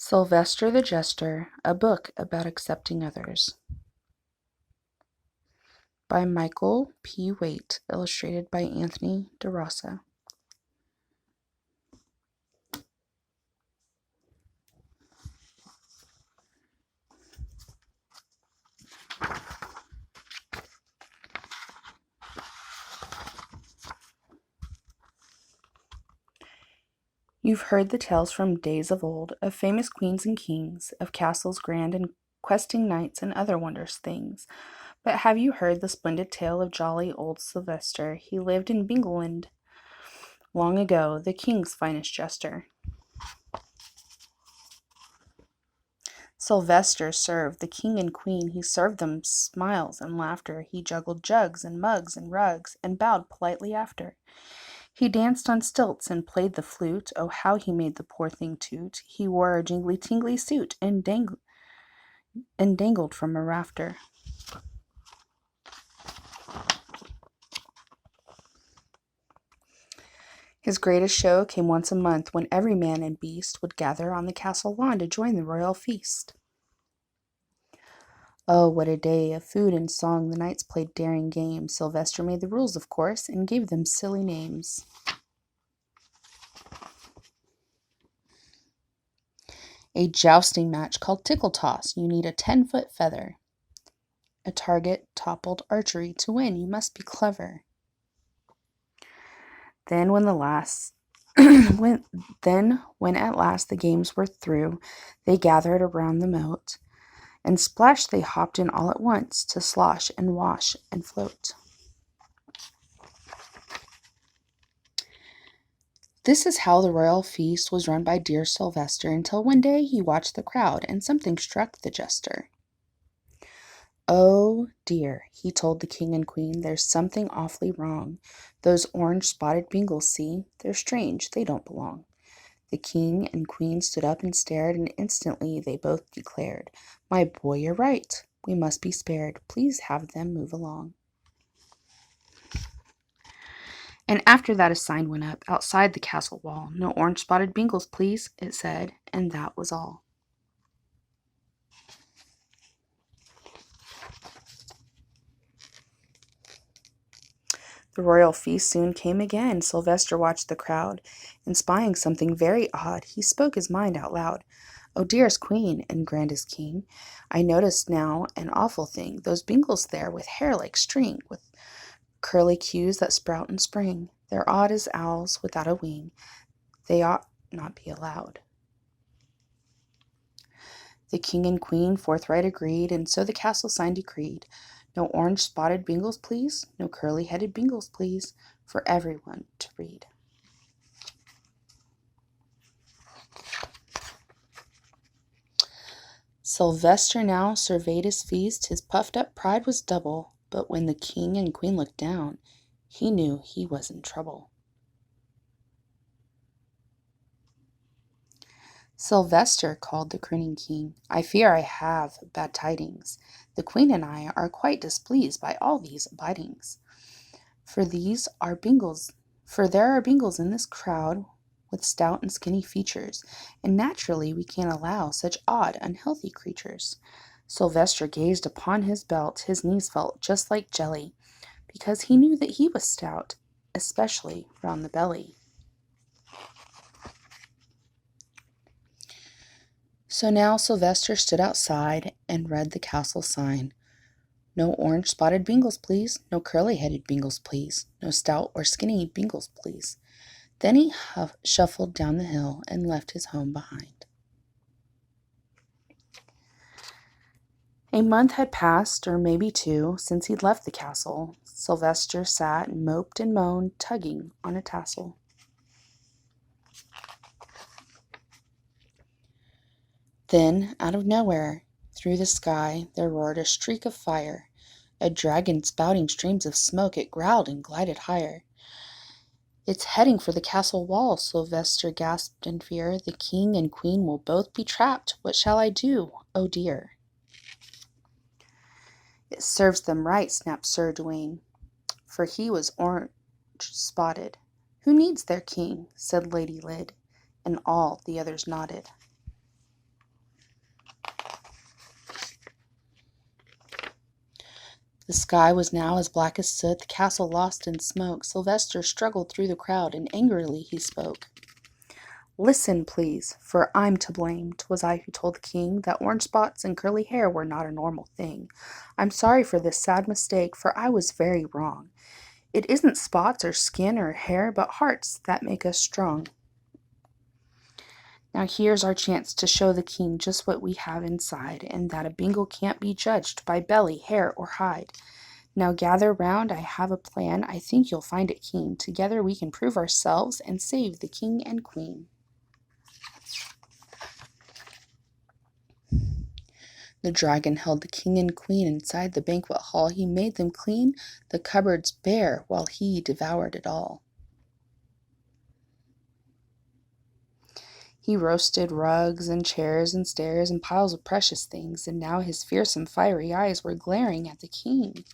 Sylvester the Jester, a book about accepting others. By Michael P. Waite, illustrated by Anthony DeRosa. You've heard the tales from days of old, of famous queens and kings, of castles grand and questing knights and other wondrous things. But have you heard the splendid tale of jolly old Sylvester? He lived in England long ago, the king's finest jester. Sylvester served the king and queen. He served them smiles and laughter. He juggled jugs and mugs and rugs, and bowed politely after. He danced on stilts and played the flute. Oh, how he made the poor thing toot! He wore a jingly-tingly suit and dangled from a rafter. His greatest show came once a month, when every man and beast would gather on the castle lawn to join the royal feast. Oh, what a day of food and song! The knights played daring games. Sylvester made the rules, of course, and gave them silly names. A jousting match called tickle toss. You need a 10-foot feather. A target toppled archery. To win, you must be clever. Then when at last the games were through, they gathered around the moat, and splash they hopped in all at once, to slosh and wash and float. This is how the royal feast was run by dear Sylvester, until one day he watched the crowd, and something struck the jester. "Oh, dear," he told the king and queen, "there's something awfully wrong. Those orange-spotted bingles, see? They're strange, they don't belong." The king and queen stood up and stared, and instantly they both declared, "My boy, you're right. We must be spared. Please have them move along." And after that a sign went up outside the castle wall. "No orange-spotted bingles, please," it said, and that was all. The royal feast soon came again. Sylvester watched the crowd, and spying something very odd, he spoke his mind out loud. "Oh, dearest queen and grandest king, I notice now an awful thing. Those bingles there, with hair like string, with curly cues that sprout and spring. They're odd as owls without a wing. They ought not be allowed." The king and queen forthright agreed, and so the castle sign decreed. No orange-spotted bingles, please. No curly-headed bingles, please. For everyone to read. Sylvester now surveyed his feast. His puffed-up pride was double, but when the king and queen looked down, he knew he was in trouble. "Sylvester," called the crooning king, "I fear I have bad tidings. The queen and I are quite displeased by all these abidings. For there are bingles in this crowd with stout and skinny features, and naturally we can't allow such odd, unhealthy creatures." Sylvester gazed upon his belt. His knees felt just like jelly, because he knew that he was stout, especially round the belly. So now Sylvester stood outside and read the castle sign. "No orange-spotted bingles, please. No curly-headed bingles, please. No stout or skinny bingles, please." Then he shuffled down the hill and left his home behind. A month had passed, or maybe 2, since he'd left the castle. Sylvester sat and moped and moaned, tugging on a tassel. Then, out of nowhere, through the sky, there roared a streak of fire. A dragon spouting streams of smoke, it growled and glided higher. "It's heading for the castle wall," Sylvester gasped in fear. "The king and queen will both be trapped. What shall I do? Oh, dear." "It serves them right," snapped Sir Gawain, for he was orange-spotted. "Who needs their king?" said Lady Lyd, and all the others nodded. The sky was now as black as soot, the castle lost in smoke. Sylvester struggled through the crowd, and angrily he spoke. "Listen, please, for I'm to blame. 'Twas I who told the king that orange spots and curly hair were not a normal thing. I'm sorry for this sad mistake, for I was very wrong. It isn't spots or skin or hair, but hearts that make us strong. Now here's our chance to show the king just what we have inside, and that a Bengal can't be judged by belly, hair, or hide. Now gather round, I have a plan, I think you'll find it keen. Together we can prove ourselves and save the king and queen." The dragon held the king and queen inside the banquet hall. He made them clean the cupboards bare while he devoured it all. He roasted rugs and chairs and stairs and piles of precious things, and now his fearsome fiery eyes were glaring at the king.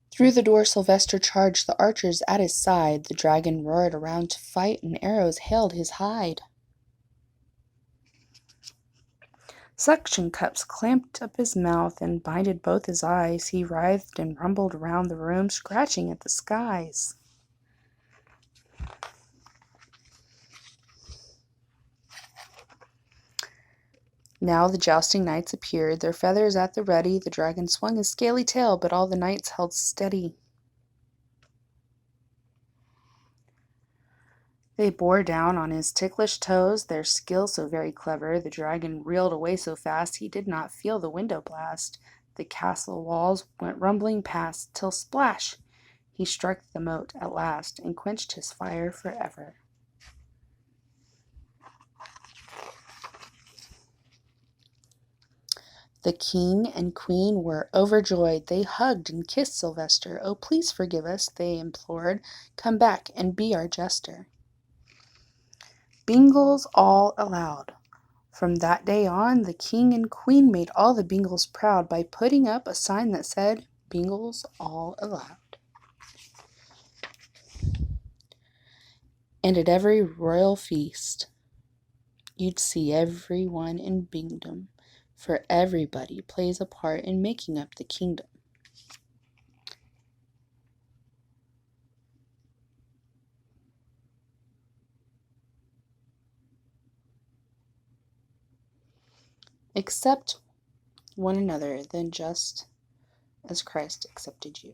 Through the door Sylvester charged, the archers at his side. The dragon roared around to fight, and arrows hailed his hide. Suction cups clamped up his mouth and blinded both his eyes. He writhed and rumbled around the room, scratching at the skies. Now the jousting knights appeared, their feathers at the ready. The dragon swung his scaly tail, but all the knights held steady. They bore down on his ticklish toes, their skill so very clever. The dragon reeled away so fast he did not feel the window blast. The castle walls went rumbling past, till splash! He struck the moat at last, and quenched his fire forever. The king and queen were overjoyed. They hugged and kissed Sylvester. "Oh, please forgive us," they implored. "Come back and be our jester." Bingles all allowed. From that day on, the king and queen made all the Bingles proud by putting up a sign that said, "Bingles all allowed." And at every royal feast, you'd see everyone in Bingdom, for everybody plays a part in making up the kingdom. Accept one another, then just as Christ accepted you.